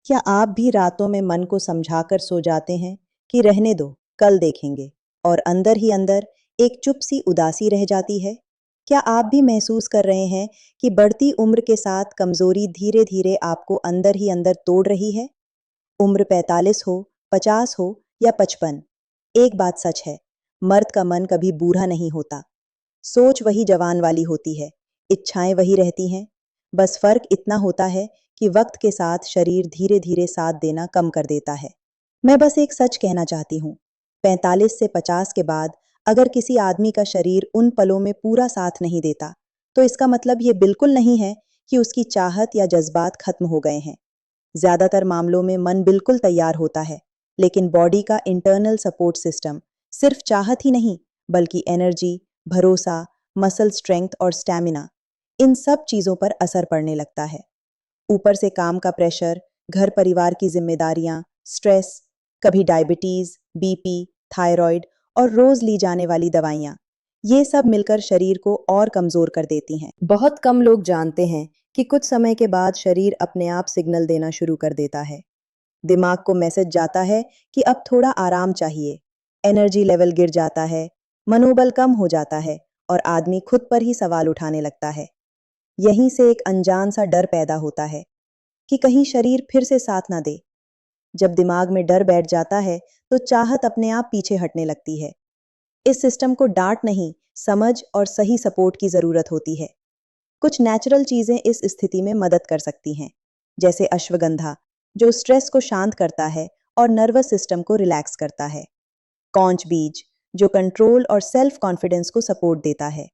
क्या आप भी रातों में मन को समझाकर सो जाते हैं कि रहने दो, कल देखेंगे, और अंदर ही अंदर एक चुप सी उदासी रह जाती है? क्या आप भी महसूस कर रहे हैं कि बढ़ती उम्र के साथ कमजोरी धीरे धीरे आपको अंदर ही अंदर तोड़ रही है? उम्र 45 हो, 50 हो या 55, एक बात सच है, मर्द का मन कभी बूढ़ा नहीं होता। सोच वही जवान वाली होती है, इच्छाएं वही रहती हैं। बस फर्क इतना होता है कि वक्त के साथ शरीर धीरे धीरे साथ देना कम कर देता है। मैं बस एक सच कहना चाहती हूँ, 45 से 50 के बाद अगर किसी आदमी का शरीर उन पलों में पूरा साथ नहीं देता, तो इसका मतलब ये बिल्कुल नहीं है कि उसकी चाहत या जज्बात खत्म हो गए हैं। ज्यादातर मामलों में मन बिल्कुल तैयार होता है, लेकिन बॉडी का इंटरनल सपोर्ट सिस्टम सिर्फ चाहत ही नहीं, बल्कि एनर्जी, भरोसा, मसल स्ट्रेंथ और स्टैमिना, इन सब चीजों पर असर पड़ने लगता है। ऊपर से काम का प्रेशर, घर परिवार की जिम्मेदारियां, स्ट्रेस, कभी डायबिटीज, बीपी, थायराइड और रोज ली जाने वाली दवाइयां, ये सब मिलकर शरीर को और कमजोर कर देती हैं। बहुत कम लोग जानते हैं कि कुछ समय के बाद शरीर अपने आप सिग्नल देना शुरू कर देता है। दिमाग को मैसेज जाता है कि अब थोड़ा आराम चाहिए, एनर्जी लेवल गिर जाता है, मनोबल कम हो जाता है और आदमी खुद पर ही सवाल उठाने लगता है। यहीं से एक अनजान सा डर पैदा होता है कि कहीं शरीर फिर से साथ ना दे। जब दिमाग में डर बैठ जाता है, तो चाहत अपने आप पीछे हटने लगती है। इस सिस्टम को डांट नहीं, समझ और सही सपोर्ट की जरूरत होती है। कुछ नेचुरल चीजें इस स्थिति में मदद कर सकती हैं, जैसे अश्वगंधा, जो स्ट्रेस को शांत करता है और नर्वस सिस्टम को रिलैक्स करता है। कौंच बीज, जो कंट्रोल और सेल्फ कॉन्फिडेंस को सपोर्ट देता है।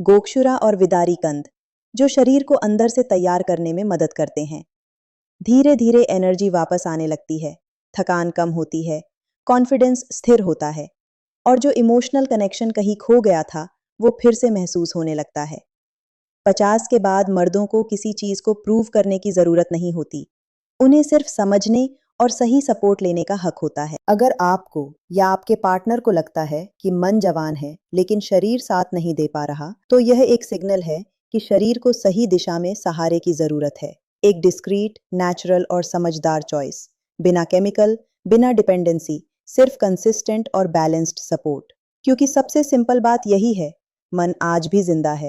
गोक्षुरा और विदारी कंद, जो शरीर को अंदर से तैयार करने में मदद करते हैं। धीरे धीरे एनर्जी वापस आने लगती है, थकान कम होती है, कॉन्फिडेंस स्थिर होता है और जो इमोशनल कनेक्शन कहीं खो गया था, वो फिर से महसूस होने लगता है। 50 के बाद मर्दों को किसी चीज को प्रूव करने की जरूरत नहीं होती, उन्हें सिर्फ समझने और सही सपोर्ट लेने का हक होता है। अगर आपको या आपके पार्टनर को लगता है कि मन जवान है लेकिन शरीर साथ नहीं दे पा रहा, तो यह एक सिग्नल है कि शरीर को सही दिशा में सहारे की जरूरत है। एक डिस्क्रीट, नेचुरल और समझदार चॉइस, बिना केमिकल, बिना डिपेंडेंसी, सिर्फ कंसिस्टेंट और बैलेंस्ड सपोर्ट। क्योंकि सबसे सिंपल बात यही है, मन आज भी जिंदा है।